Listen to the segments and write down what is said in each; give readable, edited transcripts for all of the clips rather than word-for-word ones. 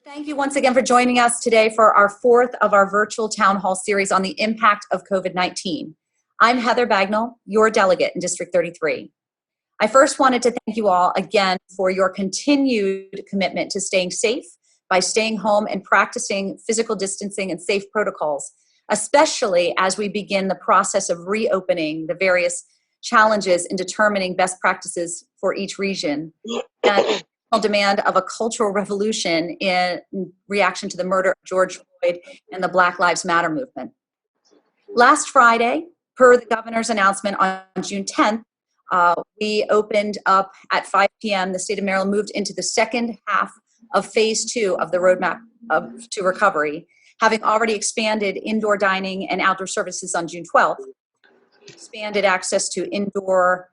Thank you once again for joining us today for our fourth of our virtual town hall series on the impact of COVID-19. I'm Heather Bagnall, your delegate in District 33. I first wanted to thank you all again for your continued commitment to staying safe by staying home and practicing physical distancing and safe protocols, especially as we begin the process of reopening the various challenges in determining best practices for each region and demand of a cultural revolution in reaction to the murder of George Floyd and the Black Lives Matter movement. Last Friday, per the governor's announcement on June 10th, we opened up at 5 p.m. The state of Maryland moved into the second half of phase 2 of the roadmap to recovery, having already expanded indoor dining and outdoor services on June 12th, expanded access to indoor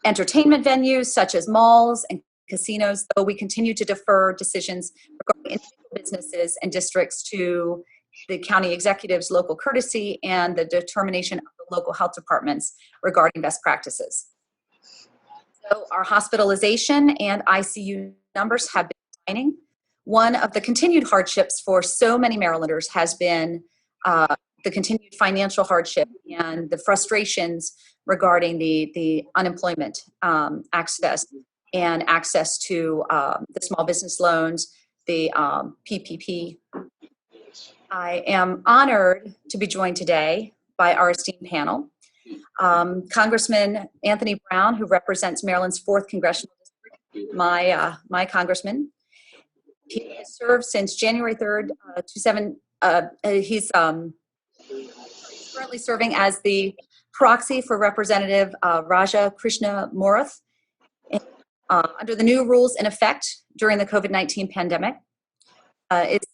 entertainment venues such as malls and casinos, though we continue to defer decisions regarding individual businesses and districts to the county executive's local courtesy and the determination of the local health departments regarding best practices. So our hospitalization and ICU numbers have been declining. One of the continued hardships for so many Marylanders has been the continued financial hardship and the frustrations regarding the unemployment access and access to the small business loans, the PPP. I am honored to be joined today by our esteemed panel. Congressman Anthony Brown, who represents Maryland's 4th Congressional District, my congressman. He has served since January 3rd, he's currently serving as the proxy for Representative Raja Krishna Morath. Under the new rules in effect during the COVID-19 pandemic, it's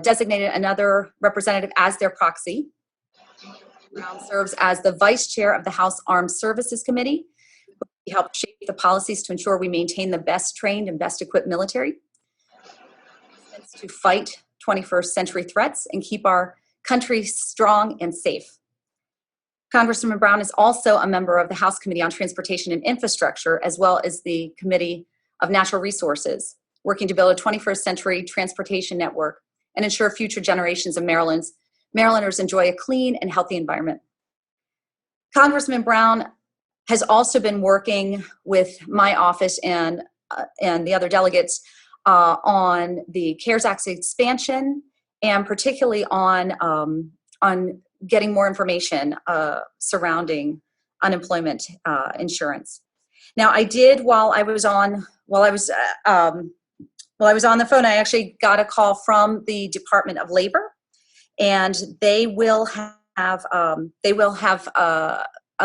designated another representative as their proxy. Brown serves as the vice chair of the House Armed Services Committee. He helped shape the policies to ensure we maintain the best trained and best equipped military to fight 21st century threats and keep our country strong and safe. Congressman Brown is also a member of the House Committee on Transportation and Infrastructure, as well as the Committee of Natural Resources, working to build a 21st century transportation network and ensure future generations of Marylanders enjoy a clean and healthy environment. Congressman Brown has also been working with my office and the other delegates on the CARES Act expansion, and particularly on getting more information surrounding unemployment insurance. Now, I did while I was on the phone, I actually got a call from the Department of Labor, and they will have a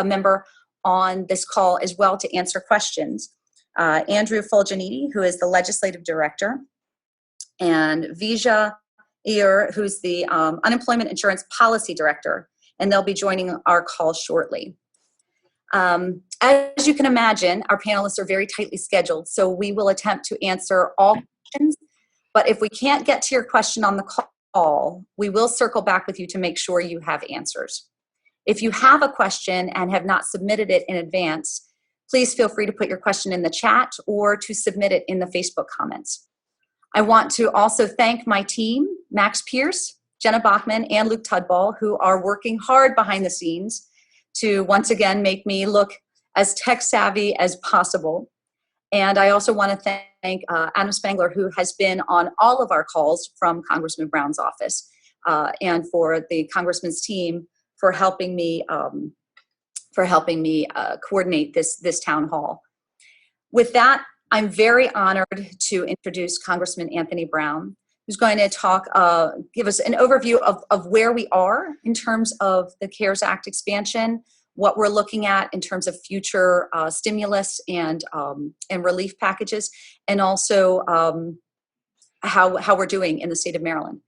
member on this call as well to answer questions. Andrew Fulginiti, who is the legislative director, and Vija who's the Unemployment Insurance Policy Director, and they'll be joining our call shortly. As you can imagine, our panelists are very tightly scheduled, so we will attempt to answer all questions, but if we can't get to your question on the call, we will circle back with you to make sure you have answers. If you have a question and have not submitted it in advance, please feel free to put your question in the chat or to submit it in the Facebook comments. I want to also thank my team, Max Pierce, Jenna Bachman, and Luke Tudball, who are working hard behind the scenes to once again make me look as tech savvy as possible. And I also want to thank Adam Spangler, who has been on all of our calls from Congressman Brown's office, and for the Congressman's team for helping me coordinate this town hall. With that, I'm very honored to introduce Congressman Anthony Brown, who's going to give us an overview of where we are in terms of the CARES Act expansion, what we're looking at in terms of future stimulus and relief packages, and also how we're doing in the state of Maryland.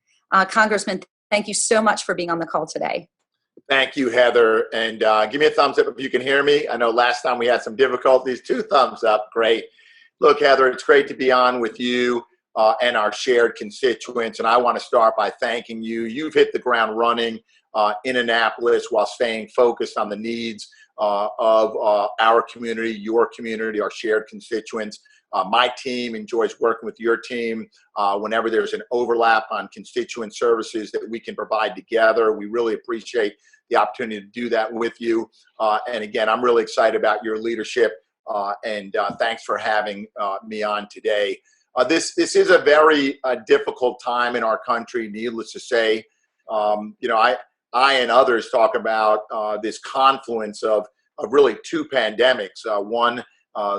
Congressman, thank you so much for being on the call today. Thank you, Heather. And give me a thumbs up if you can hear me. I know last time we had some difficulties. 2 thumbs up, great. Look, Heather, it's great to be on with you and our shared constituents. And I want to start by thanking you. You've hit the ground running in Annapolis while staying focused on the needs of our community, your community, our shared constituents. My team enjoys working with your team whenever there's an overlap on constituent services that we can provide together. We really appreciate the opportunity to do that with you. And again, I'm really excited about your leadership and thanks for having me on today. This is a very difficult time in our country, needless to say. I and others talk about this confluence of really two pandemics. One,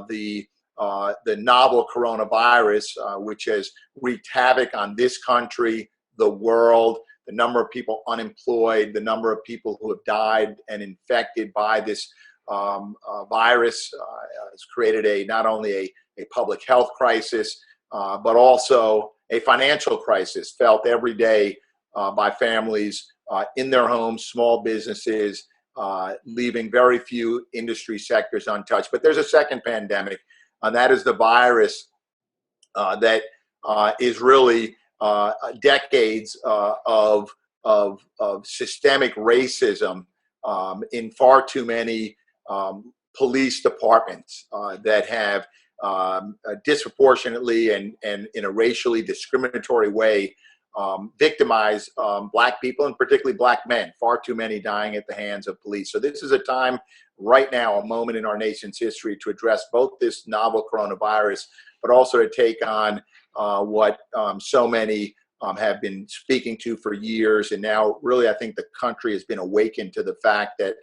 the novel coronavirus, which has wreaked havoc on this country, the world, the number of people unemployed, the number of people who have died and infected by this virus has created not only a public health crisis, but also a financial crisis felt every day by families in their homes, small businesses, leaving very few industry sectors untouched. But there's a second pandemic, and that is the virus that is really decades of systemic racism in far too many police departments that have disproportionately and in a racially discriminatory way victimize Black people, and particularly Black men. Far too many dying at the hands of police. So this is a time right now, a moment in our nation's history to address both this novel coronavirus, but also to take on what so many have been speaking to for years. And now really, I think the country has been awakened to the fact that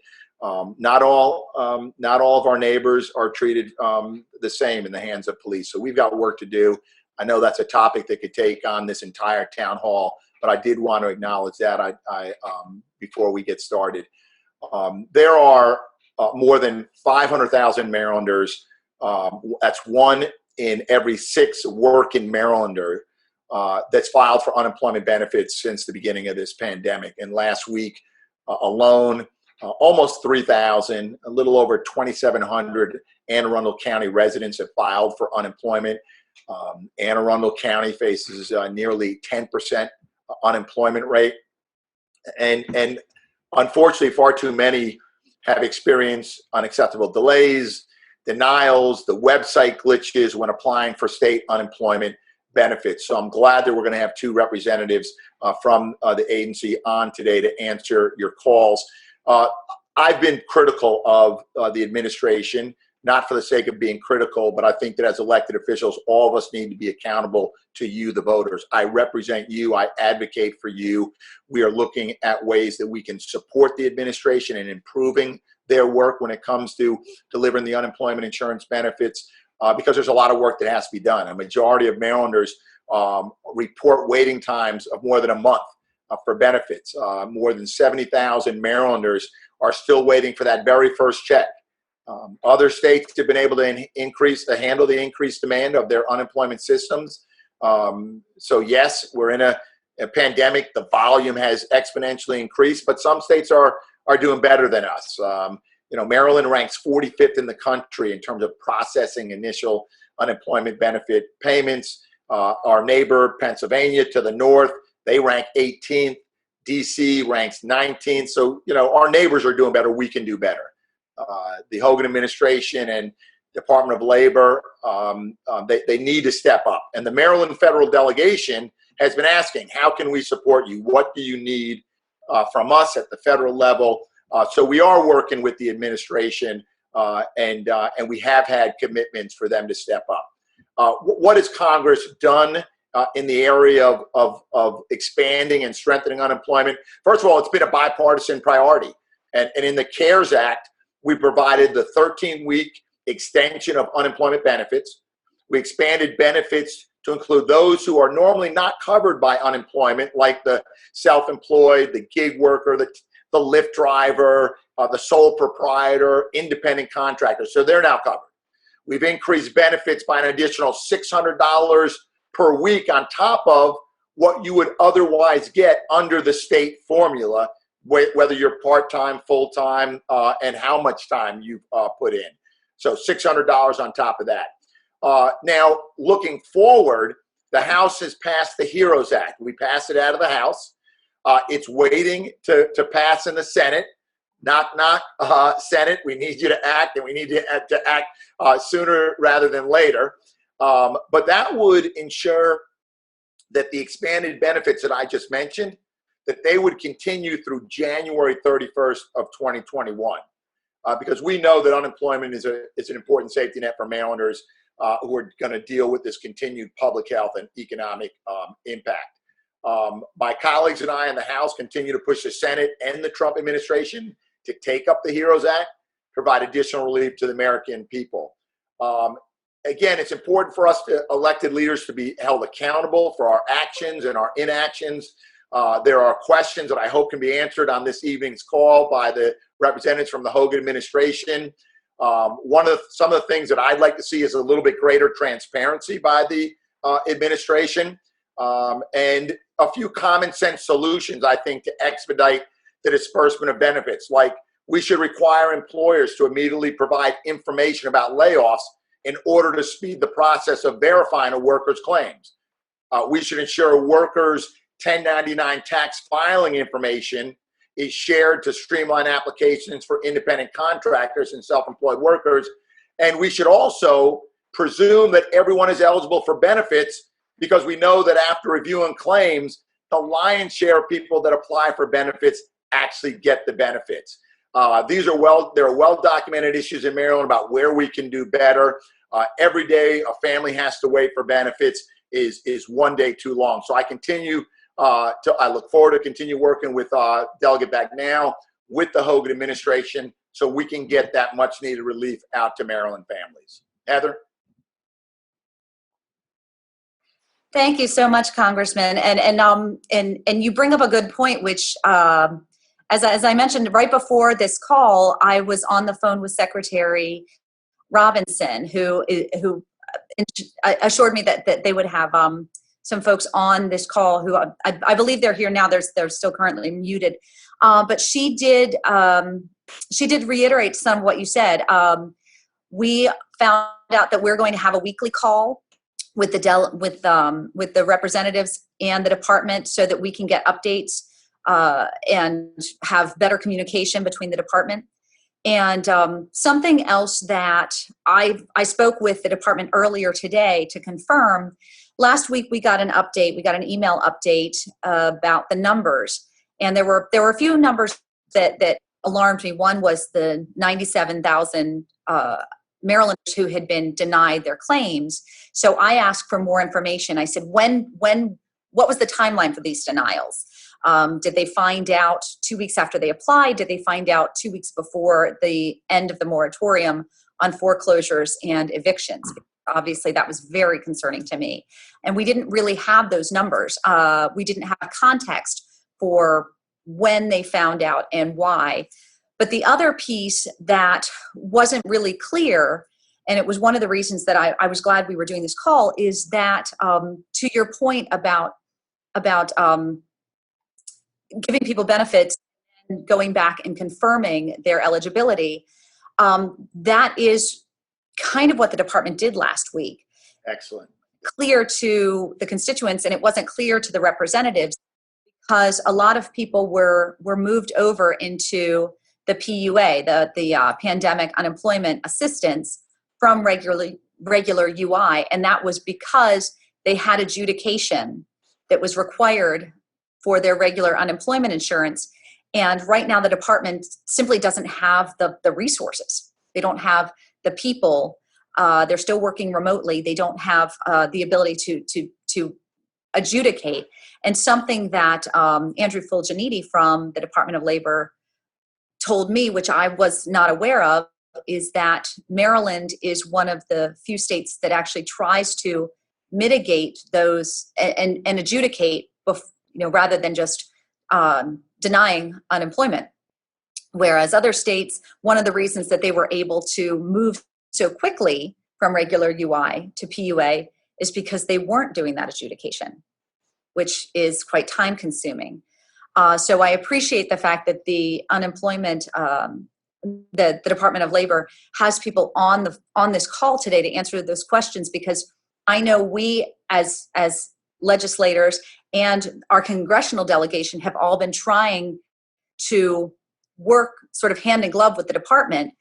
not all of our neighbors are treated the same in the hands of police. So we've got work to do. I know that's a topic that could take on this entire town hall, but I did want to acknowledge that before we get started. There are more than 500,000 Marylanders. That's 1 in every 6 working Marylander that's filed for unemployment benefits since the beginning of this pandemic. And last week alone, almost 3,000, a little over 2,700 Anne Arundel County residents have filed for unemployment. Anne Arundel County faces nearly 10% unemployment rate. And unfortunately, far too many have experienced unacceptable delays, denials, the website glitches when applying for state unemployment benefits. So I'm glad that we're going to have 2 representatives from the agency on today to answer your calls. I've been critical of the administration, not for the sake of being critical, but I think that as elected officials, all of us need to be accountable to you, the voters. I represent you. I advocate for you. We are looking at ways that we can support the administration in improving their work when it comes to delivering the unemployment insurance benefits, because there's a lot of work that has to be done. A majority of Marylanders report waiting times of more than a month for benefits. More than 70,000 Marylanders are still waiting for that very first check. Other states have been able to handle the increased demand of their unemployment systems. So yes, we're in a pandemic. The volume has exponentially increased, but some states are doing better than us. Maryland ranks 45th in the country in terms of processing initial unemployment benefit payments. Our neighbor, Pennsylvania, to the north, they rank 18th. DC ranks 19th. So, our neighbors are doing better. We can do better. The Hogan administration and Department of Labor, they need to step up. And the Maryland federal delegation has been asking, how can we support you? What do you need from us at the federal level? So we are working with the administration, and we have had commitments for them to step up. What has Congress done in the area of expanding and strengthening unemployment? First of all, it's been a bipartisan priority. And in the CARES Act, we provided the 13-week extension of unemployment benefits. We expanded benefits to include those who are normally not covered by unemployment, like the self-employed, the gig worker, the Lyft driver, the sole proprietor, independent contractor. So they're now covered. We've increased benefits by an additional $600 per week on top of what you would otherwise get under the state formula, whether you're part-time, full-time, and how much time you've put in. So $600 on top of that. Now, looking forward, the House has passed the HEROES Act. We passed it out of the House. It's waiting to pass in the Senate. Knock, knock, Senate, we need you to act, and we need you to act sooner rather than later. But that would ensure that the expanded benefits that I just mentioned, that they would continue through January 31st of 2021. Because we know that unemployment is an important safety net for Marylanders who are going to deal with this continued public health and economic impact. My colleagues and I in the House continue to push the Senate and the Trump administration to take up the HEROES Act, provide additional relief to the American people. Again, it's important for us elected leaders to be held accountable for our actions and our inactions. There are questions that I hope can be answered on this evening's call by the representatives from the Hogan administration. Some of the things that I'd like to see is a little bit greater transparency by the administration, and a few common sense solutions, I think, to expedite the disbursement of benefits. Like, we should require employers to immediately provide information about layoffs in order to speed the process of verifying a worker's claims. We should ensure workers' 1099 tax filing information is shared to streamline applications for independent contractors and self-employed workers. And we should also presume that everyone is eligible for benefits, because we know that after reviewing claims, the lion's share of people that apply for benefits actually get the benefits. There are well-documented issues in Maryland about where we can do better. Every day a family has to wait for benefits is one day too long. So I look forward to continue working with Delegate Bagnall, with the Hogan administration, so we can get that much needed relief out to Maryland families. Heather? Thank you so much, Congressman. And you bring up a good point, which, as I mentioned right before this call, I was on the phone with Secretary Robinson, who assured me that they would have some folks on this call who I believe they're here now. They're still currently muted, but she did reiterate some of what you said. We found out that we're going to have a weekly call with the representatives and the department, so that we can get updates and have better communication between the department. And something else that I spoke with the department earlier today to confirm. Last week we got an update. We got an email update about the numbers, and there were a few numbers that alarmed me. One was the 97,000 Marylanders who had been denied their claims. So I asked for more information. I said, what was the timeline for these denials? Did they find out 2 weeks after they applied? Did they find out 2 weeks before the end of the moratorium on foreclosures and evictions? Obviously, that was very concerning to me. And we didn't really have those numbers. We didn't have context for when they found out and why. But the other piece that wasn't really clear, and it was one of the reasons that I was glad we were doing this call, is that to your point about giving people benefits and going back and confirming their eligibility, that is kind of what the department did last week. Excellent. Clear to the constituents, and it wasn't clear to the representatives, because a lot of people were moved over into the PUA, the Pandemic Unemployment Assistance, from regular UI, and that was because they had adjudication that was required for their regular unemployment insurance. And right now the department simply doesn't have the resources. They don't have the people. They're still working remotely. They don't have the ability to adjudicate. And something that Andrew Fulginiti from the Department of Labor told me, which I was not aware of, is that Maryland is one of the few states that actually tries to mitigate those and adjudicate, rather than just denying unemployment. Whereas other states, one of the reasons that they were able to move so quickly from regular UI to PUA is because they weren't doing that adjudication, which is quite time consuming. So I appreciate the fact that the unemployment, the Department of Labor has people on this call today to answer those questions, because I know we as legislators and our congressional delegation have all been trying to work sort of hand in glove with the department,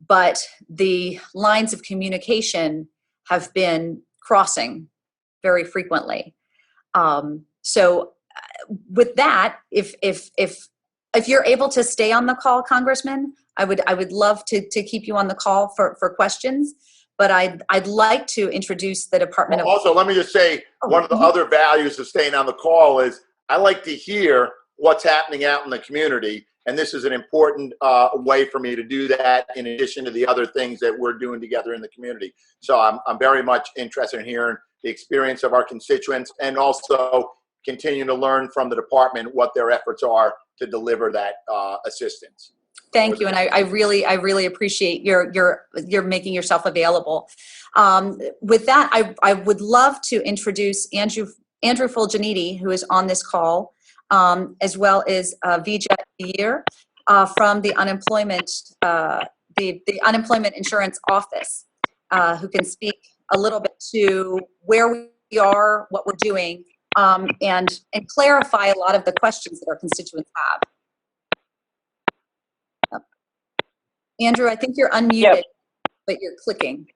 but the lines of communication have been crossing very frequently. So with that, if you're able to stay on the call, Congressman, I would love to keep you on the call for questions, but I'd like to introduce the Department of. Also, let me just say, one of the other values of staying on the call is I like to hear what's happening out in the community, and this is an important way for me to do that in addition to the other things that we're doing together in the community. So I'm very much interested in hearing the experience of our constituents and also continue to learn from the department what their efforts are to deliver that assistance. Thank you, and I really appreciate your making yourself available. With that, I would love to introduce Andrew Fulginiti, who is on this call, as well as Vijay Iyer from the unemployment the unemployment insurance office, who can speak a little bit to where we are, what we're doing, and clarify a lot of the questions that our constituents have. Andrew, I think you're unmuted, yep, but you're clicking.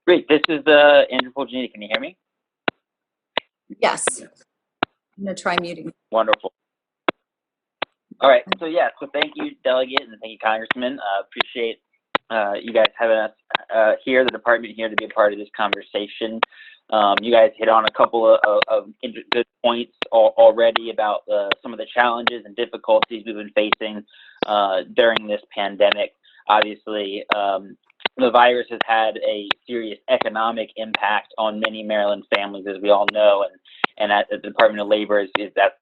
Great. This is Andrew Fulginiti. Can you hear me? Yes. I'm going to try muting. Wonderful. All right. So, yeah. So, thank you, Delegate, and thank you, Congressman. Appreciate you guys having us here, the department here, to be a part of this conversation. You guys hit on a couple of good points already about some of the challenges and difficulties we've been facing during this pandemic. Obviously, the virus has had a serious economic impact on many Maryland families, as we all know, and at the Department of Labor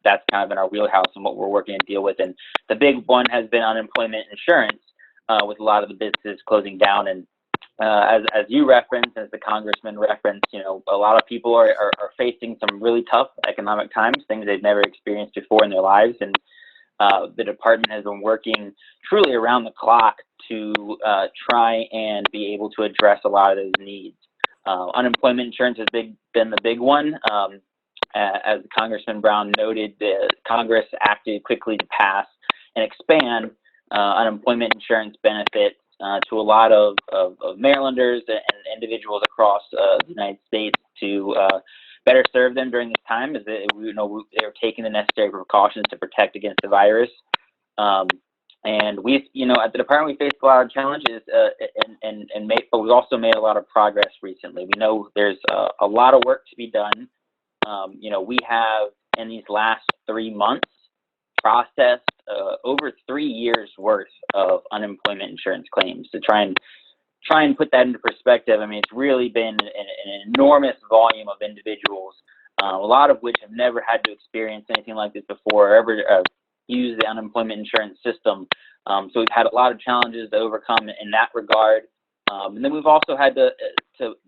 that's kind of in our wheelhouse and what we're working to deal with. And the big one has been unemployment insurance, with a lot of the businesses closing down. And as you referenced, as the Congressman referenced, you know, a lot of people are facing some really tough economic times, things they've never experienced before in their lives. And the department has been working truly around the clock to try and be able to address a lot of those needs. Unemployment insurance has been the big one. As Congressman Brown noted, the Congress acted quickly to pass and expand unemployment insurance benefits to a lot of Marylanders and individuals across the United States to better serve them during this time, as they're taking the necessary precautions to protect against the virus. And we, at the department, we faced a lot of challenges, but we've also made a lot of progress recently. We know there's a lot of work to be done. We have, in these last 3 months, processed over 3 years worth of unemployment insurance claims. To try and put that into perspective, I mean, it's really been an enormous volume of individuals, a lot of which have never had to experience anything like this before or ever use the unemployment insurance system. So we've had a lot of challenges to overcome in that regard. And then we've also had to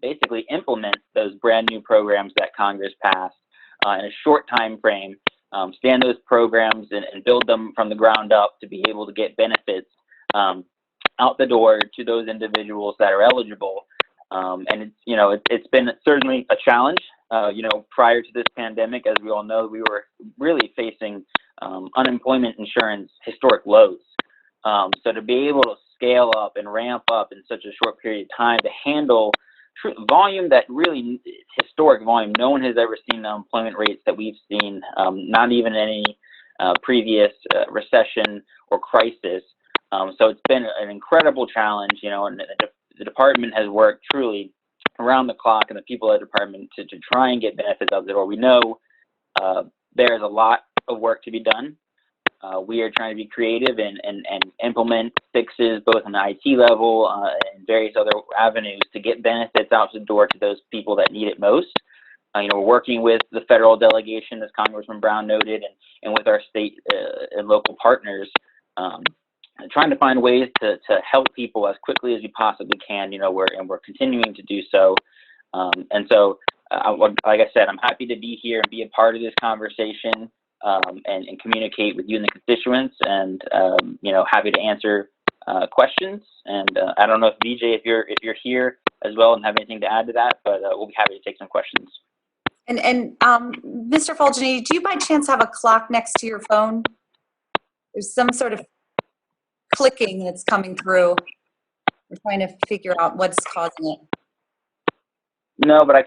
basically implement those brand new programs that Congress passed in a short time frame, stand those programs and build them from the ground up to be able to get benefits out the door to those individuals that are eligible. And it's been certainly a challenge. Prior to this pandemic, as we all know, we were really facing unemployment insurance historic lows. So to be able to scale up and ramp up in such a short period of time to handle volume that really historic volume, no one has ever seen the unemployment rates that we've seen, not even any previous recession or crisis. So it's been an incredible challenge, and the department has worked truly around the clock, and the people at the department to try and get benefits out the door. We know there's a lot of work to be done. We are trying to be creative and implement fixes both on the IT level and various other avenues to get benefits out the door to those people that need it most. We're working with the federal delegation, as Congressman Brown noted, and with our state and local partners, trying to find ways to help people as quickly as we possibly can. We're continuing to do so. And so, like I said, I'm happy to be here and be a part of this conversation. And communicate with you and the constituents, and happy to answer questions. And I don't know if Vijay, if you're here as well and have anything to add to that, but we'll be happy to take some questions. And Mr. Fulgenini, do you by chance have a clock next to your phone? There's some sort of clicking that's coming through. We're trying to figure out what's causing it. No, but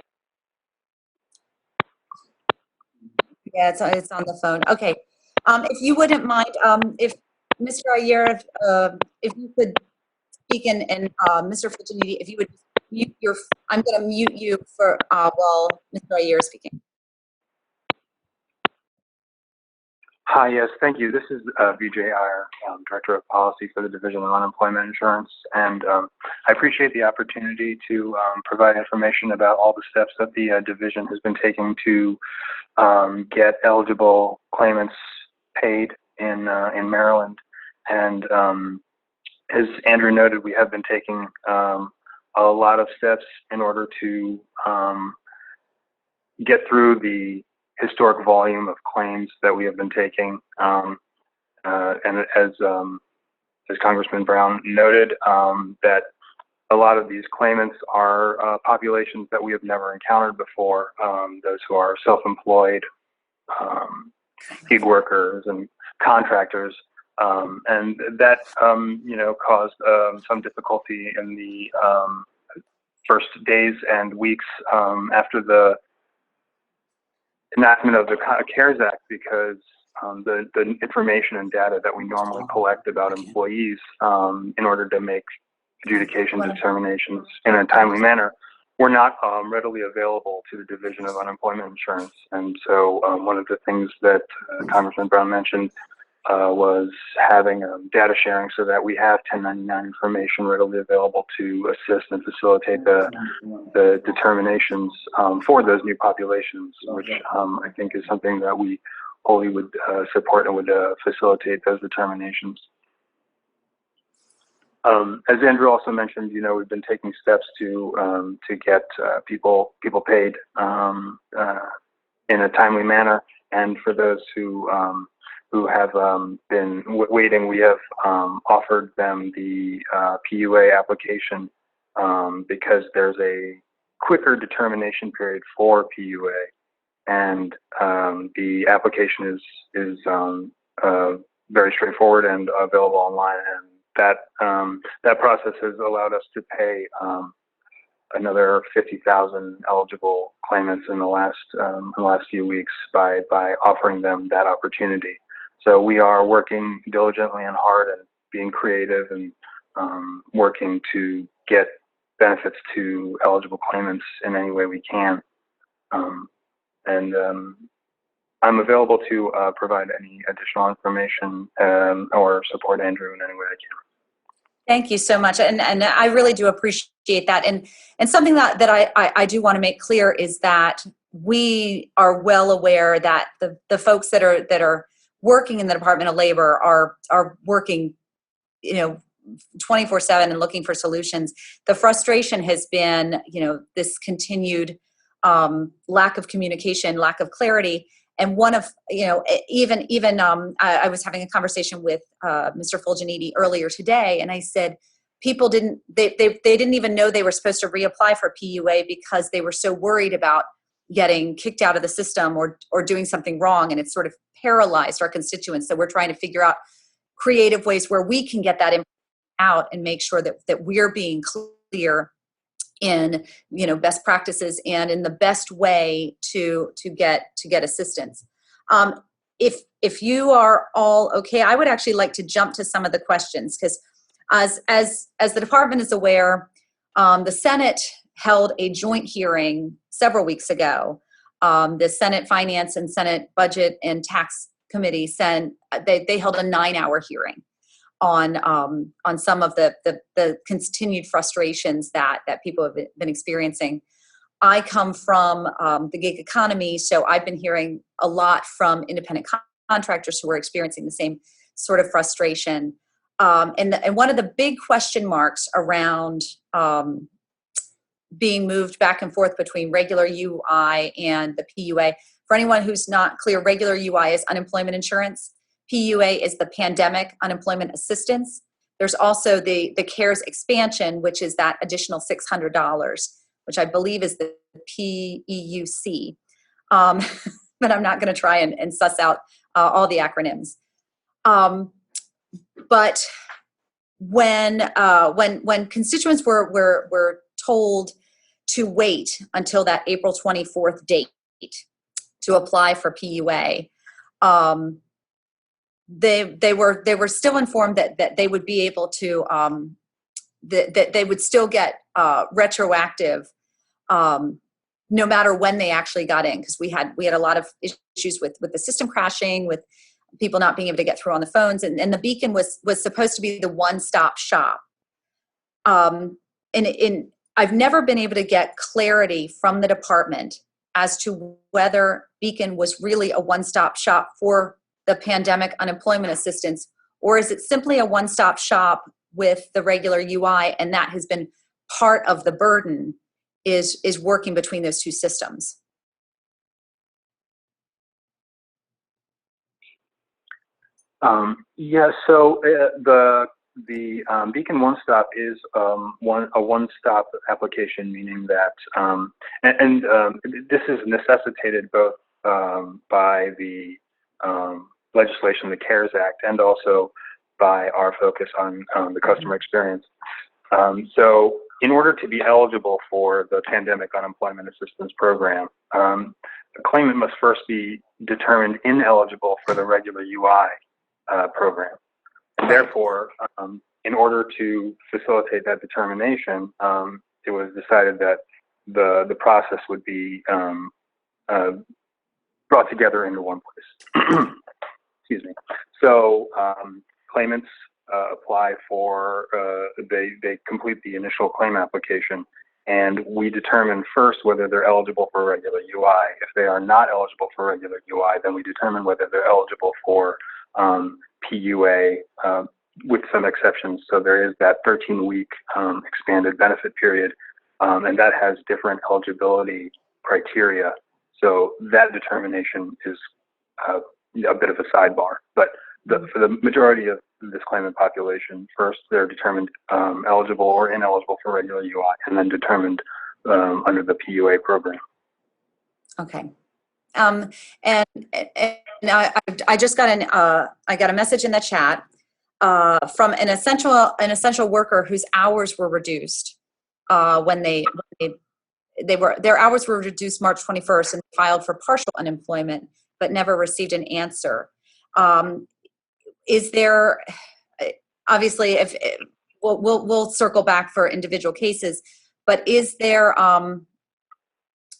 Yeah, it's on the phone. Okay. If you wouldn't mind, if Mr. Ayer, if you could speak and Mr. Fulgenini, if you would mute your, I'm going to mute you for while Mr. Ayer is speaking. Hi, yes, thank you. This is Vijay Iyer, Director of Policy for the Division of Unemployment Insurance, and I appreciate the opportunity to provide information about all the steps that the division has been taking to get eligible claimants paid in Maryland. And as Andrew noted, we have been taking a lot of steps in order to get through the historic volume of claims that we have been taking, and as Congressman Brown noted, that a lot of these claimants are populations that we have never encountered before, those who are self-employed, gig workers and contractors, and that caused some difficulty in the first days and weeks after the enactment of the CARES Act, because the information and data that we normally collect about employees in order to make adjudication determinations in a timely manner were not readily available to the Division of Unemployment Insurance. And so one of the things that Congressman Brown mentioned was having data sharing so that we have 1099 information readily available to assist and facilitate the determinations for those new populations, which I think is something that we wholly would support and would facilitate those determinations. As Andrew also mentioned, we've been taking steps to get people paid in a timely manner, and for those who have been waiting, we have offered them the PUA application because there's a quicker determination period for PUA, and the application is very straightforward and available online, and that process has allowed us to pay another 50,000 eligible claimants in the last few weeks by offering them that opportunity. So we are working diligently and hard and being creative and working to get benefits to eligible claimants in any way we can. I'm available to provide any additional information or support Andrew in any way I can. Thank you so much, and I really do appreciate that. And something that I do want to make clear is that we are well aware that the folks that are working in the Department of Labor are working, 24/7 and looking for solutions. The frustration has been, this continued lack of communication, lack of clarity. And one of, I was having a conversation with Mr. Fulgenini earlier today, and I said, people didn't even know they were supposed to reapply for PUA because they were so worried about getting kicked out of the system or doing something wrong, and it sort of paralyzed our constituents. So we're trying to figure out creative ways where we can get that information out and make sure that we're being clear in best practices and in the best way to get assistance. If you are all okay, I would actually like to jump to some of the questions, because as the department is aware, the Senate held a joint hearing several weeks ago. The Senate Finance and Senate Budget and Tax Committee they held a 9-hour hearing on some of the continued frustrations that people have been experiencing. I come from the gig economy, so I've been hearing a lot from independent contractors who are experiencing the same sort of frustration. And one of the big question marks around being moved back and forth between regular UI and the PUA. For anyone who's not clear, regular UI is unemployment insurance. PUA is the pandemic unemployment assistance. There's also the CARES expansion, which is that additional $600, which I believe is the PEUC. but I'm not going to try and suss out all the acronyms. But when constituents were told to wait until that April 24th date to apply for PUA, they were still informed that they would be able to that they would still get retroactive no matter when they actually got in, because we had a lot of issues with the system crashing, with people not being able to get through on the phones, and the beacon was supposed to be the one-stop shop. And I've never been able to get clarity from the department as to whether beacon was really a one-stop shop for the pandemic unemployment assistance, or is it simply a one-stop shop with the regular UI, and that has been part of the burden is working between those two systems. Yeah, so the Beacon One Stop is a one-stop application, meaning that, this is necessitated both by the legislation, the CARES Act, and also by our focus on the customer experience. So in order to be eligible for the Pandemic Unemployment Assistance Program, the claimant must first be determined ineligible for the regular UI program. And therefore, in order to facilitate that determination, it was decided that the process would be brought together into one place. Excuse me. So claimants apply for, they complete the initial claim application, and we determine first whether they're eligible for regular UI. If they are not eligible for regular UI, then we determine whether they're eligible for PUA, with some exceptions. So there is that 13-week expanded benefit period, and that has different eligibility criteria. So that determination is a bit of a sidebar. But for the majority of this claimant population, first they're determined eligible or ineligible for regular UI, and then determined under the PUA program. Okay. And I just got I got a message in the chat from an essential worker whose hours were reduced when their hours were reduced March 21st and filed for partial unemployment, but never received an answer. Is there, obviously, we'll circle back for individual cases, but is there,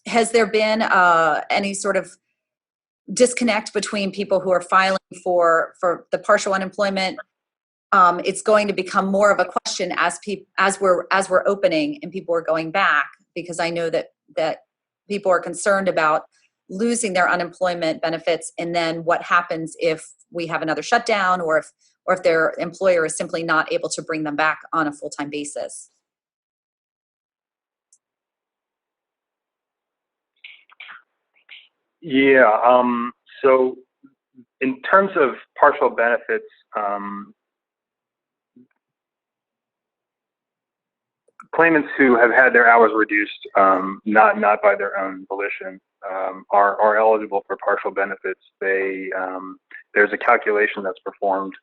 has there been any sort of disconnect between people who are filing for the partial unemployment? It's going to become more of a question as we're opening and people are going back, because I know that people are concerned about losing their unemployment benefits, and then what happens if we have another shutdown, or if their employer is simply not able to bring them back on a full-time basis. Yeah, so in terms of partial benefits, claimants who have had their hours reduced, not by their own volition, are eligible for partial benefits. There's a calculation that's performed,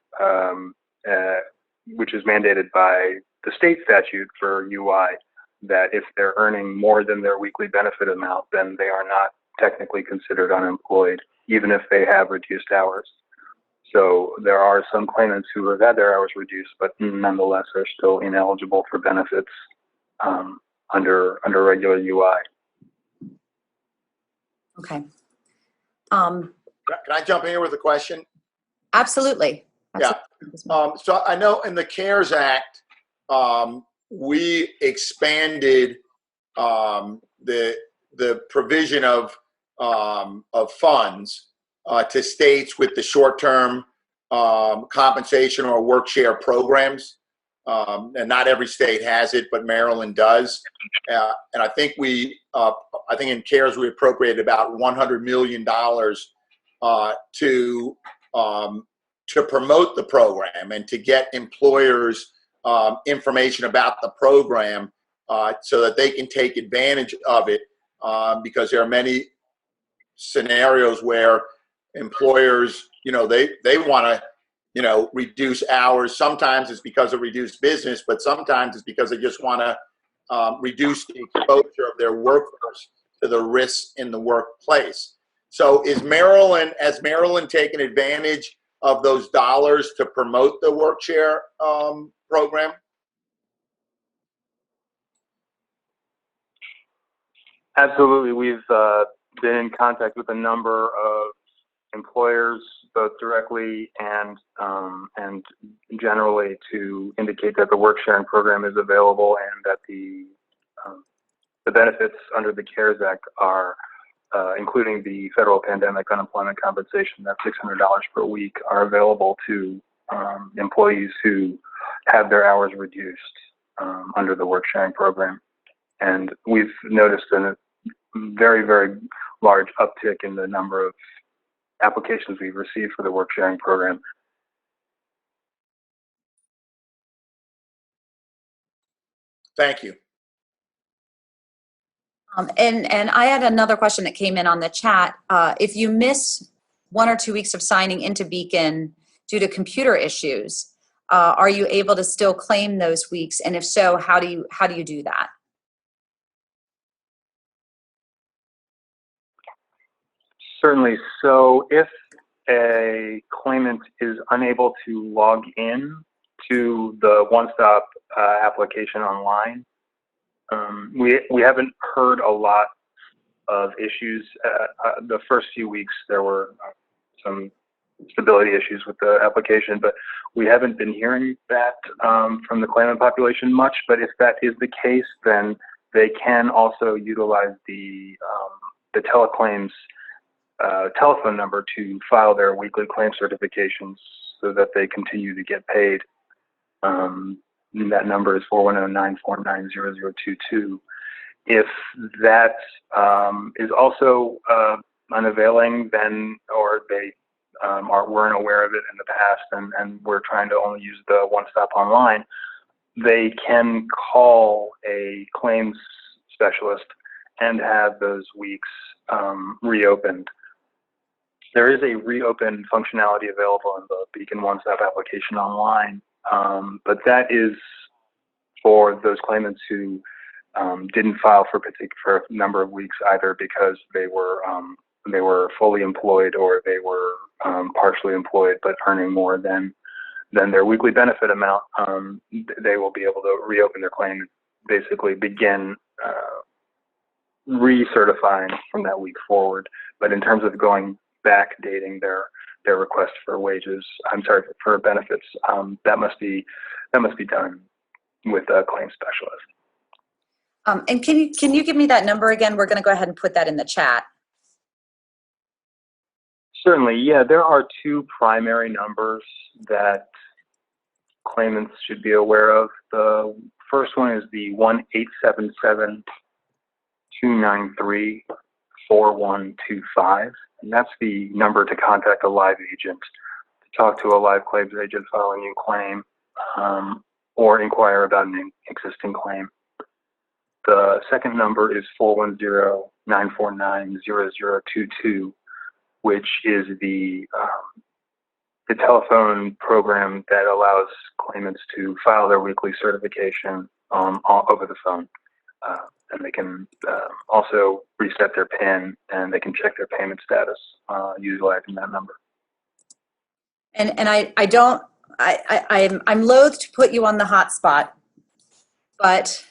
which is mandated by the state statute for UI, that if they're earning more than their weekly benefit amount, then they are not technically considered unemployed, even if they have reduced hours. So there are some claimants who have had their hours reduced, but nonetheless are still ineligible for benefits under regular UI. Okay. Can I jump in here with a question? Absolutely. Yeah. So I know in the CARES Act, we expanded the provision of funds to states with the short-term compensation or work share programs. And not every state has it, but Maryland does. And I think I think in CARES we appropriated about $100 million to promote the program and to get employers information about the program so that they can take advantage of it, because there are many scenarios where employers, they want to, reduce hours. Sometimes it's because of reduced business, but sometimes it's because they just want to reduce the exposure of their workforce to the risks in the workplace. So has Maryland taken advantage of those dollars to promote the work share program? Absolutely. We've been in contact with a number of employers, both directly and generally, to indicate that the work sharing program is available and that the benefits under the CARES Act are, including the federal pandemic unemployment compensation, that $600 per week, are available to employees who have their hours reduced under the work sharing program. And we've noticed a very, very large uptick in the number of applications we've received for the work sharing program. Thank you. And I had another question that came in on the chat. If you miss 1 or 2 weeks of signing into Beacon due to computer issues, are you able to still claim those weeks? And if so, how do you do that? Certainly. So if a claimant is unable to log in to the one-stop application online, we haven't heard a lot of issues. The first few weeks there were some stability issues with the application, but we haven't been hearing that from the claimant population much. But if that is the case, then they can also utilize the teleclaims telephone number to file their weekly claim certifications so that they continue to get paid. That number is 410-949-0022. If that is also unavailing, then, or they weren't aware of it in the past and we're trying to only use the one-stop online, they can call a claims specialist and have those weeks reopened. There is a reopen functionality available in the Beacon One-Stop application online, but that is for those claimants who didn't file for a number of weeks, either because they were fully employed or they were partially employed but earning more than their weekly benefit amount. They will be able to reopen their claim and basically begin recertifying from that week forward. But in terms of going back dating their request for for benefits, that must be done with a claims specialist. And can you give me that number again? We're going to go ahead and put that in the chat. Certainly, yeah. There are 2 primary numbers that claimants should be aware of. The first one is the 1-877-293-4125. And that's the number to contact a live agent, to talk to a live claims agent, file a new claim, or inquire about an existing claim. The second number is 410-949-0022, which is the telephone program that allows claimants to file their weekly certification over the phone. And they can also reset their PIN, and they can check their payment status utilizing that number. And I'm loath to put you on the hot spot, but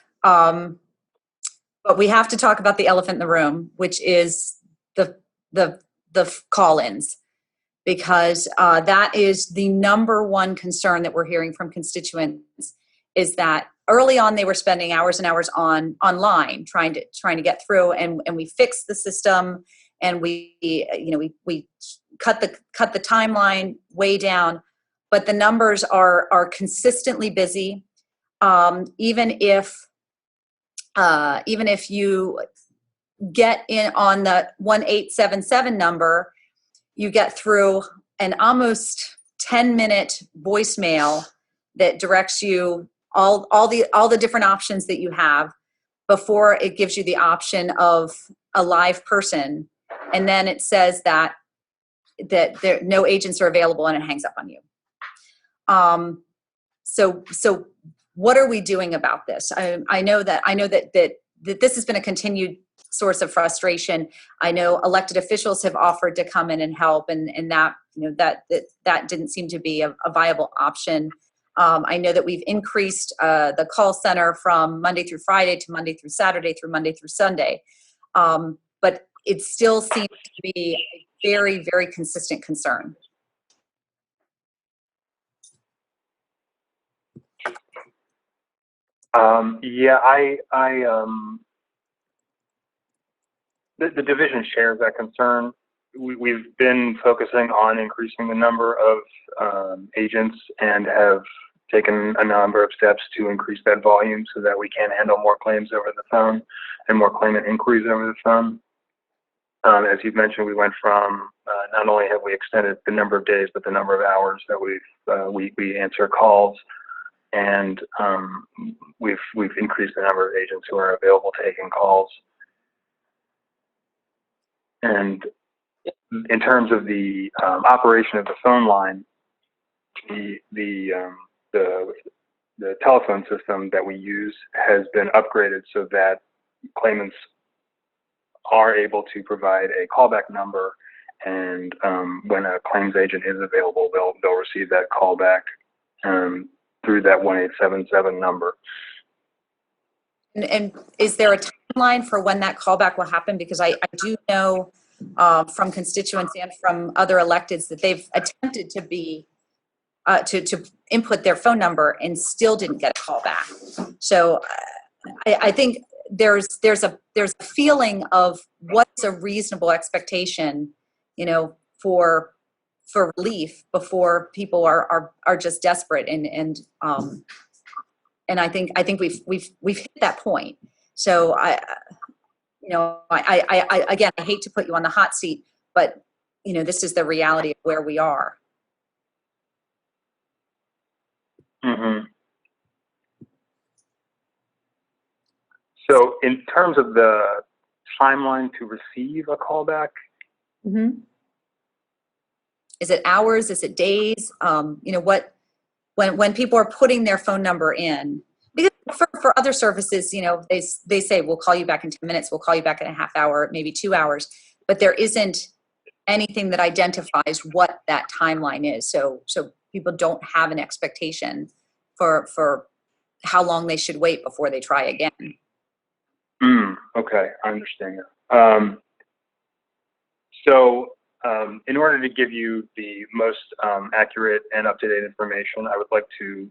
we have to talk about the elephant in the room, which is the call-ins, because that is the number one concern that we're hearing from constituents, is that early on they were spending hours and hours online trying to get through, and we fixed the system, and we cut the timeline way down, but the numbers are consistently busy. Even if you get in on the 1-877 number, you get through an almost 10-minute voicemail that directs you all the different options that you have before it gives you the option of a live person and then it says that no agents are available, and it hangs up on you. So what are we doing about this? I know that this has been a continued source of frustration. I know elected officials have offered to come in and help, and that that didn't seem to be a viable option. I know that we've increased the call center from Monday through Friday to Monday through Saturday through Monday through Sunday, but it still seems to be a very, very consistent concern. The division shares that concern. We've been focusing on increasing the number of agents and have taken a number of steps to increase that volume so that we can handle more claims over the phone and more claimant inquiries over the phone. As you've mentioned, we went from not only have we extended the number of days, but the number of hours that we answer calls, and we've increased the number of agents who are available taking calls. And in terms of the operation of the phone line, the telephone system that we use has been upgraded so that claimants are able to provide a callback number, and when a claims agent is available, they'll receive that callback through that 1877 number. And is there a timeline for when that callback will happen? Because I do know from constituents and from other electeds that they've attempted to be to input their phone number and still didn't get a callback. So I think there's a feeling of what's a reasonable expectation, for relief before people are just desperate, and I think we've hit that point. So I again, I hate to put you on the hot seat, but this is the reality of where we are. Mm-hmm. So in terms of the timeline to receive a callback, mm-hmm. Is it hours? Is it days? When people are putting their phone number in, because for other services, they say, we'll call you back in 10 minutes, we'll call you back in a half hour, maybe 2 hours, but there isn't anything that identifies what that timeline is. So people don't have an expectation for how long they should wait before they try again. Okay, I understand that. So in order to give you the most accurate and up-to-date information, I would like to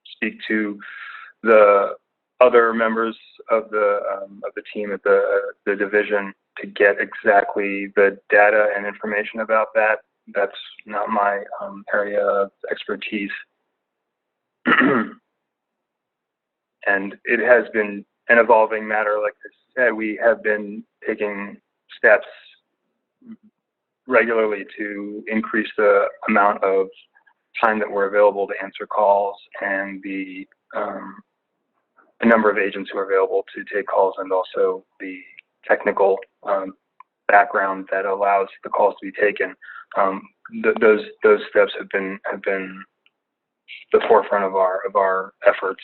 speak to the other members of the team at the division to get exactly the data and information about that. That's not my area of expertise. And it has been an evolving matter. Like I said, we have been taking steps regularly to increase the amount of time that we're available to answer calls, and the number of agents who are available to take calls, and also the technical background that allows the calls to be taken. Those steps have been the forefront of our efforts.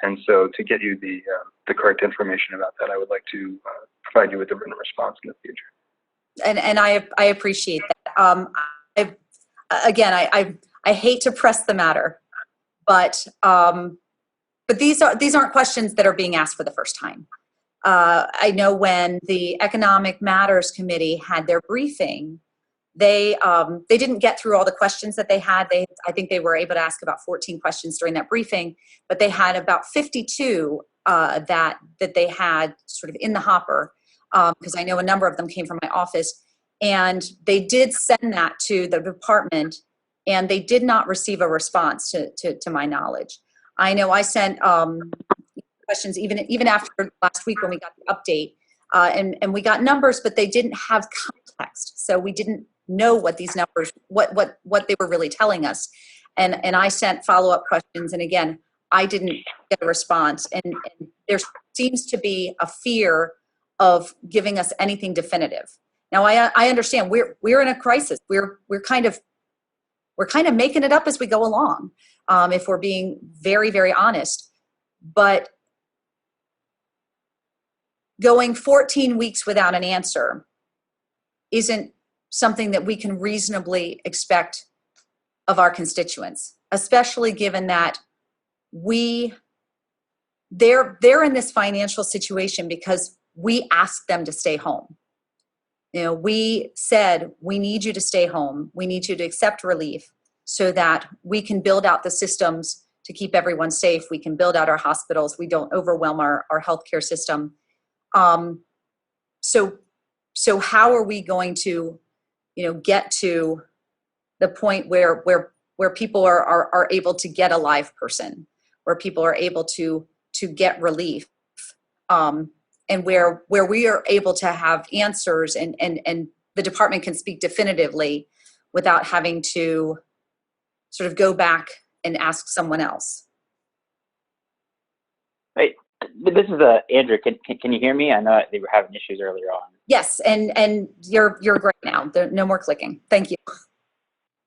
And so to get you the correct information about that, I would like to provide you with a written response in the future. And I appreciate that. I hate to press the matter, but these aren't questions that are being asked for the first time. I know when the Economic Matters Committee had their briefing, they didn't get through all the questions that they had. I think they were able to ask about 14 questions during that briefing, but they had about 52 that they had sort of in the hopper, because I know a number of them came from my office, and they did send that to the department, and they did not receive a response to my knowledge. I know I sent questions even after last week when we got the update, and we got numbers, but they didn't have context, so we didn't know what these numbers, what they were really telling us. And I sent follow-up questions, and again, I didn't get a response. And there seems to be a fear of giving us anything definitive. Now, I understand we're in a crisis. We're kind of making it up as we go along, if we're being very, very honest. But going 14 weeks without an answer isn't something that we can reasonably expect of our constituents, especially given that they're in this financial situation because we asked them to stay home. You know, we said, we need you to stay home. We need you to accept relief so that we can build out the systems to keep everyone safe. We can build out our hospitals. We don't overwhelm our healthcare system. So how are we going to, get to the point where people are able to get a live person, where people are able to get relief, and where we are able to have answers and the department can speak definitively without having to sort of go back and ask someone else. Hey, this is Andrew. Can you hear me? I know they were having issues earlier on. Yes, and you're great now. There, no more clicking. Thank you.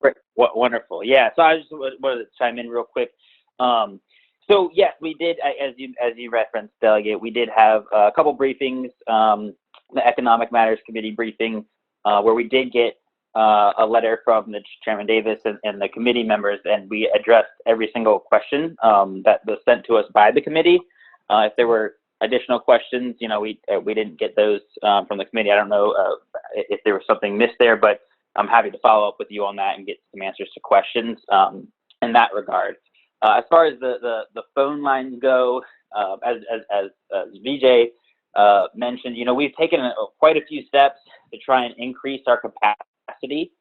Great, wonderful. Yeah, so I just wanted to chime in real quick. So yes, we did, as you referenced, Delegate, we did have a couple briefings, the Economic Matters Committee briefing, where we did get a letter from the Chairman Davis and the committee members, and we addressed every single question that was sent to us by the committee. If there were additional questions, we didn't get those from the committee. I don't know if there was something missed there, but I'm happy to follow up with you on that and get some answers to questions in that regard. As far as the phone lines go, as Vijay mentioned, we've taken quite a few steps to try and increase our capacity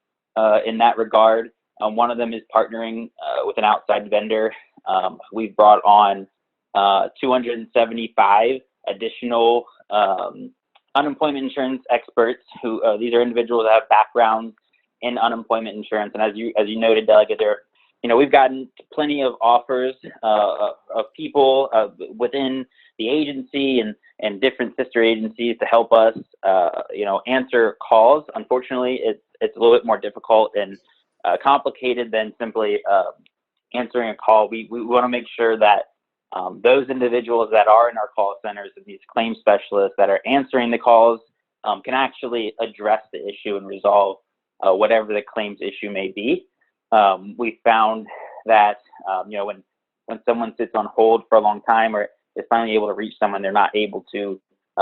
in that regard. One of them is partnering with an outside vendor. We've brought on 275 additional unemployment insurance experts who these are individuals that have backgrounds in unemployment insurance. And as you noted, Delegate, we've gotten plenty of offers of people within the agency and different sister agencies to help us, answer calls. Unfortunately, it's a little bit more difficult and complicated than simply answering a call. We want to make sure that those individuals that are in our call centers and these claim specialists that are answering the calls can actually address the issue and resolve whatever the claims issue may be. We found that, when someone sits on hold for a long time or is finally able to reach someone, they're not able to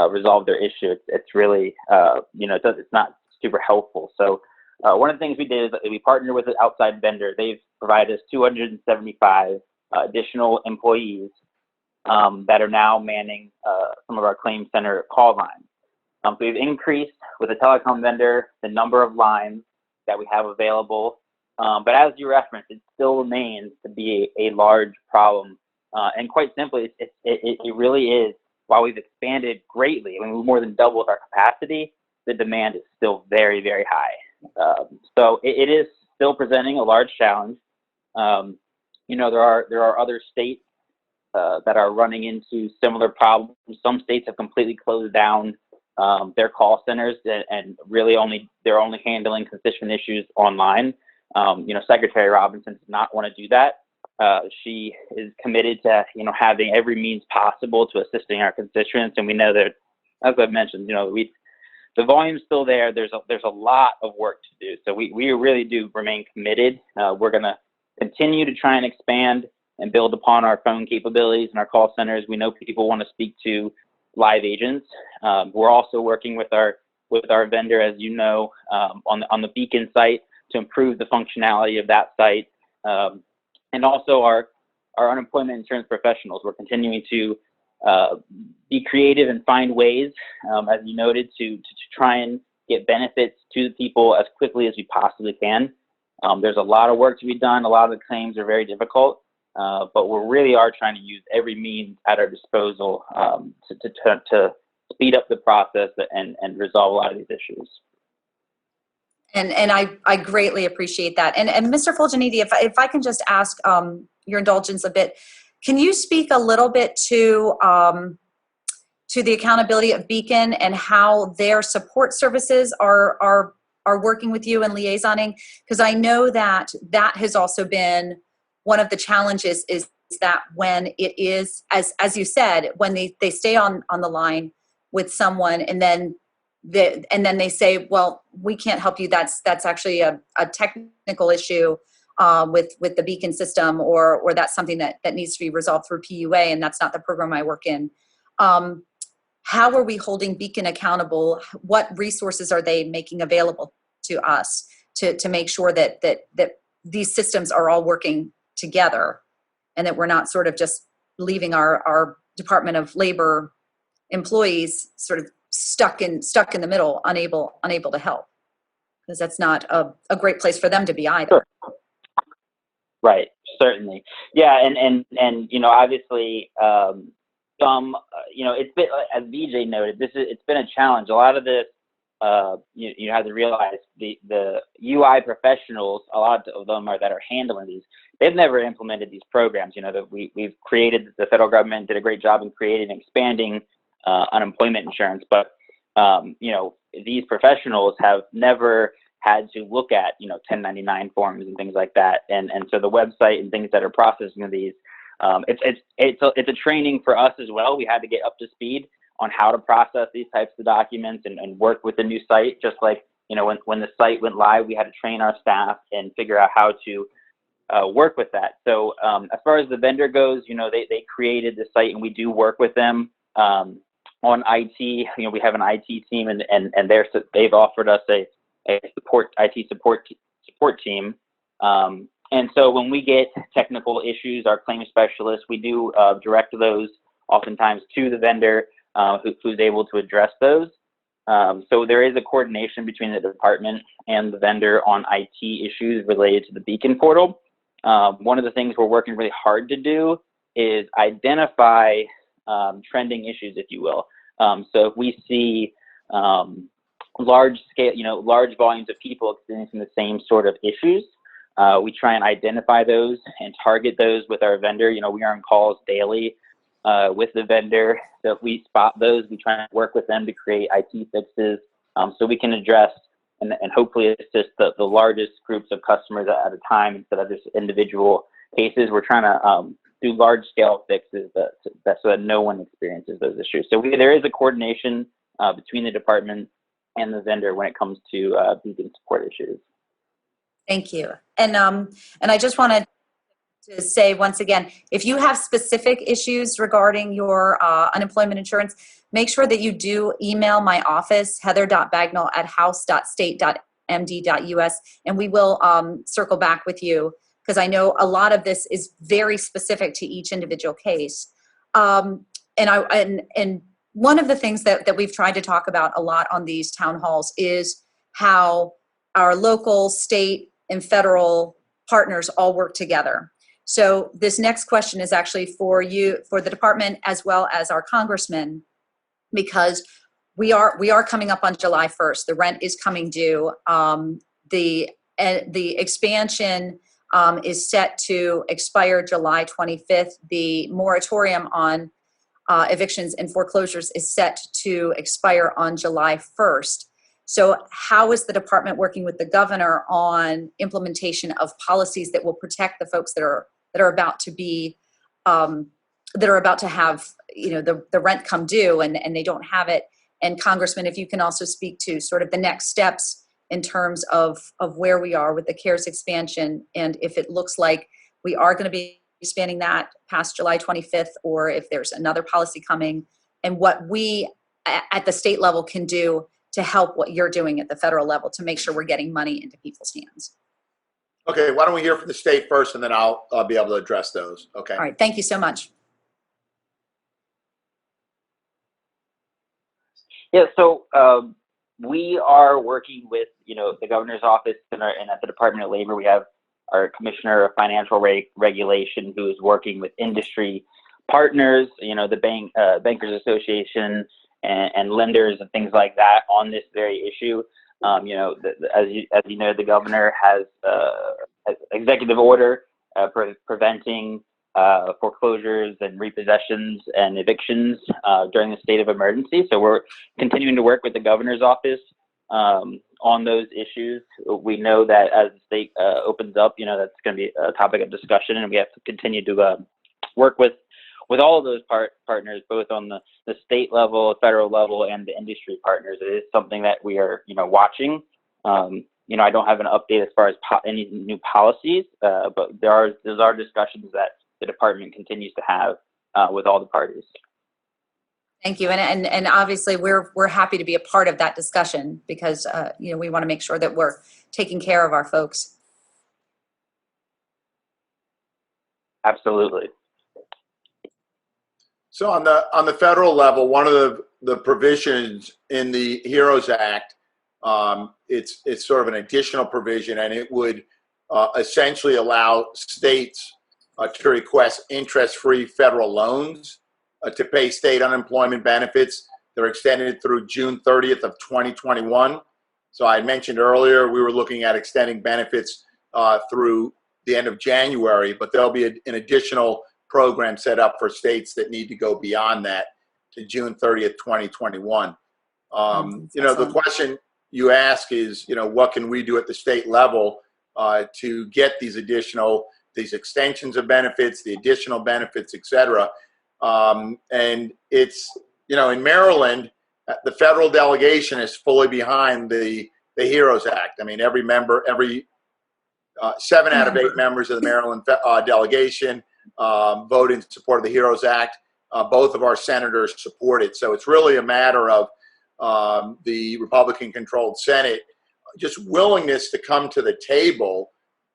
resolve their issue. It's really, it's not super helpful. So one of the things we did is that we partnered with an outside vendor. They've provided us 275 additional employees that are now manning some of our claim center call lines. So we've increased with a telecom vendor the number of lines that we have available. But as you referenced, it still remains to be a large problem. And quite simply, it really is, while we've expanded greatly, I mean, we've more than doubled our capacity, the demand is still very, very high. So it is still presenting a large challenge. There are other states that are running into similar problems. Some states have completely closed down their call centers and really they're only handling constituent issues online. Secretary Robinson does not want to do that. She is committed to, having every means possible to assisting our constituents. And we know that, as I've mentioned, the volume's still there. There's a lot of work to do. So we really do remain committed. We're going to continue to try and expand and build upon our phone capabilities and our call centers. We know people want to speak to live agents. We're also working with our vendor, as you know, on the Beacon site to improve the functionality of that site. And also our unemployment insurance professionals. We're continuing to be creative and find ways, as you noted, to try and get benefits to the people as quickly as we possibly can. There's a lot of work to be done. A lot of the claims are very difficult, but we really are trying to use every means at our disposal to speed up the process and resolve a lot of these issues. And I greatly appreciate that. And Mr. Fulginiti, if I can just ask your indulgence a bit, can you speak a little bit to to the accountability of Beacon and how their support services are working with you and liaisoning? Because I know that has also been one of the challenges, is that when it is, as you said, when they stay on the line with someone and then they say, well, we can't help you. That's actually a technical issue with the Beacon system, or that's something that needs to be resolved through PUA, and that's not the program I work in. How are we holding Beacon accountable? What resources are they making available to us to make sure that these systems are all working together, and that we're not sort of just leaving our Department of Labor employees sort of stuck in the middle, unable to help, because that's not a great place for them to be either. Sure. Right, certainly. Yeah, and obviously, it's been, as VJ noted, it's been a challenge. A lot of this, you have to realize the UI professionals, a lot of them that are handling these, they've never implemented these programs. That we've created. The federal government did a great job in creating and expanding unemployment insurance, but these professionals have never had to look at 1099 forms and things like that, and so the website and things that are processing these, it's a training for us as well. We had to get up to speed on how to process these types of documents and work with the new site. Just like when the site went live, we had to train our staff and figure out how to work with that. So as far as the vendor goes, they created the site, and we do work with them on IT. We have an IT team, and they've offered us a IT support team. And so when we get technical issues, our claim specialists, we do direct those oftentimes to the vendor who's able to address those. So there is a coordination between the department and the vendor on IT issues related to the Beacon portal. One of the things we're working really hard to do is identify trending issues, if you will. So if we see large volumes of people experiencing the same sort of issues, we try and identify those and target those with our vendor. We are on calls daily with the vendor. So if we spot those, we try and work with them to create IT fixes so we can address and hopefully assist the largest groups of customers at a time instead of just individual cases. We're trying to do large scale fixes so that no one experiences those issues. So there is a coordination between the department and the vendor when it comes to Beacon support issues. Thank you. And I just wanted to say once again, if you have specific issues regarding your unemployment insurance, make sure that you do email my office, heather.bagnall@house.state.md.us, and we will circle back with you, because I know a lot of this is very specific to each individual case. And one of the things that we've tried to talk about a lot on these town halls is how our local, state, and federal partners all work together. So this next question is actually for you, for the department, as well as our congressman, because we are coming up on July 1st. The rent is coming due. The expansion is set to expire July 25th. The moratorium on evictions and foreclosures is set to expire on July 1st. So how is the department working with the governor on implementation of policies that will protect the folks that are about to be that are about to have the rent come due and they don't have it? And Congressman, if you can also speak to sort of the next steps in terms of where we are with the CARES expansion, and if it looks like we are going to be expanding that past July 25th, or if there's another policy coming, and what we at the state level can do to help what you're doing at the federal level to make sure we're getting money into people's hands. Okay, why don't we hear from the state first, and then I'll be able to address those. Okay. All right, thank you so much. Yeah, so we are working with the governor's office and at the Department of Labor. We have our Commissioner of Financial Regulation, who is working with industry partners, the Bankers Association and lenders and things like that on this very issue. As you know, the governor has executive order preventing foreclosures and repossessions and evictions during the state of emergency. So we're continuing to work with the governor's office on those issues. We know that as the state opens up, that's going to be a topic of discussion, and we have to continue to work with all of those partners, both on the state level, federal level, and the industry partners. It is something that we are, watching. I don't have an update as far as any new policies, but those are discussions that the department continues to have with all the parties. Thank you, and obviously we're happy to be a part of that discussion because we want to make sure that we're taking care of our folks. Absolutely. So on the federal level, one of the provisions in the HEROES Act, it's sort of an additional provision, and it would essentially allow states to request interest-free federal loans to pay state unemployment benefits. They're extended through June 30th of 2021. So I mentioned earlier we were looking at extending benefits through the end of January, but there'll be an additional program set up for states that need to go beyond that to June 30th, 2021. The question you ask is, what can we do at the state level to get these extensions of benefits, the additional benefits, et cetera. And it's, in Maryland, the federal delegation is fully behind the HEROES Act. I mean, every 7 out of 8 members of the Maryland delegation voted in support of the HEROES Act. Both of our senators support it. So it's really a matter of the Republican-controlled Senate just willingness to come to the table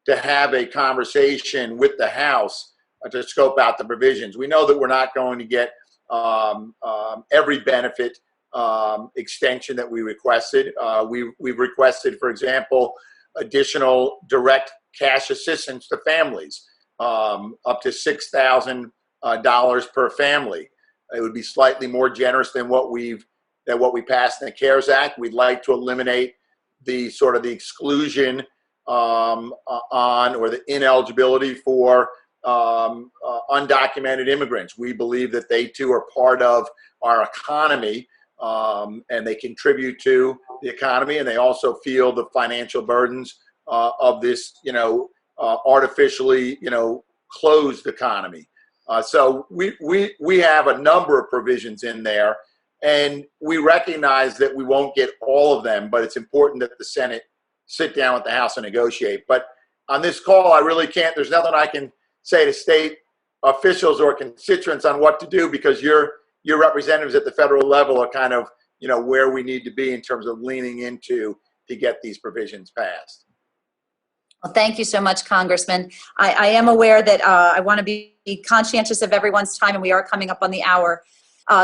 to have a conversation with the House to scope out the provisions. We know that we're not going to get every benefit extension that we requested. We've requested, for example, additional direct cash assistance to families, up to $6,000 per family. It would be slightly more generous than what we passed in the CARES Act. We'd like to eliminate the sort of the exclusion on or the ineligibility for undocumented immigrants. We believe that they too are part of our economy, and they contribute to the economy, and they also feel the financial burdens of this, artificially, closed economy. So we have a number of provisions in there, and we recognize that we won't get all of them, but it's important that the Senate sit down with the House and negotiate. But on this call, I really can't, there's nothing I can say to state officials or constituents on what to do, because your representatives at the federal level are kind of, where we need to be in terms of leaning into to get these provisions passed. Well, thank you so much, Congressman. I am aware that I want to be conscientious of everyone's time, and we are coming up on the hour.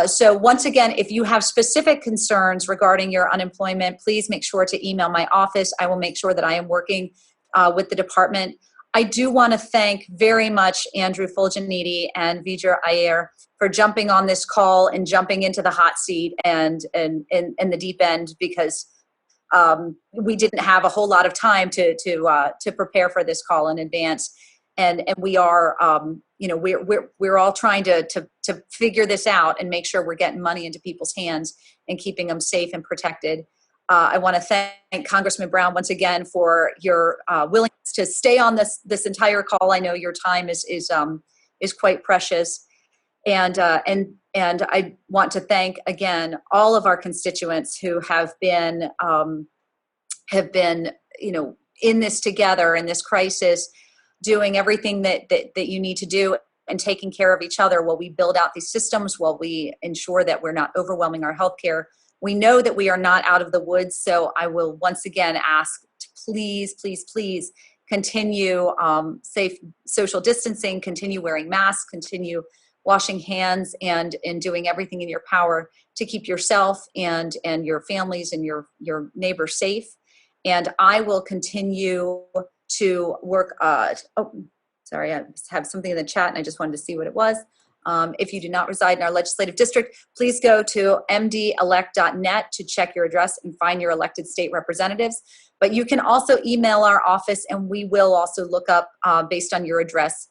So once again, if you have specific concerns regarding your unemployment, please make sure to email my office. I will make sure that I am working with the department. I do want to thank very much Andrew Fulginiti and Vijay Iyer for jumping on this call and jumping into the hot seat and the deep end, because we didn't have a whole lot of time to prepare for this call in advance. And we are, we're all trying to figure this out and make sure we're getting money into people's hands and keeping them safe and protected. I want to thank Congressman Brown once again for your willingness to stay on this entire call. I know your time is quite precious, and I want to thank again all of our constituents who have been in this together in this crisis, doing everything that you need to do and taking care of each other while we build out these systems, while we ensure that we're not overwhelming our healthcare. We know that we are not out of the woods, so I will once again ask to please, please, please continue safe social distancing, continue wearing masks, continue washing hands, and doing everything in your power to keep yourself and your families and your neighbors safe. And I will continue to work. Sorry, I have something in the chat and I just wanted to see what it was. If you do not reside in our legislative district, please go to mdelect.net to check your address and find your elected state representatives. But you can also email our office, and we will also look up, based on your address,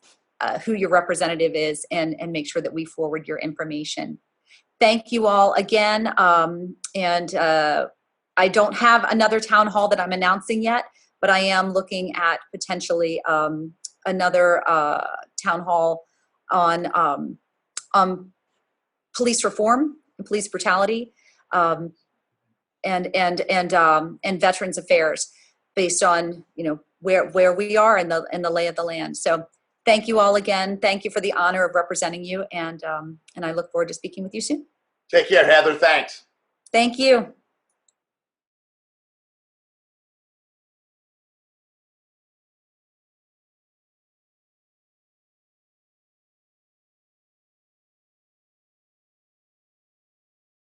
who your representative is and make sure that we forward your information. Thank you all again. I don't have another town hall that I'm announcing yet, but I am looking at potentially another town hall on police reform and police brutality and veterans affairs, based on where we are in the lay of the land. So thank you all again. Thank you for the honor of representing you, and I look forward to speaking with you soon. Take care, Heather. Thanks. Thank you.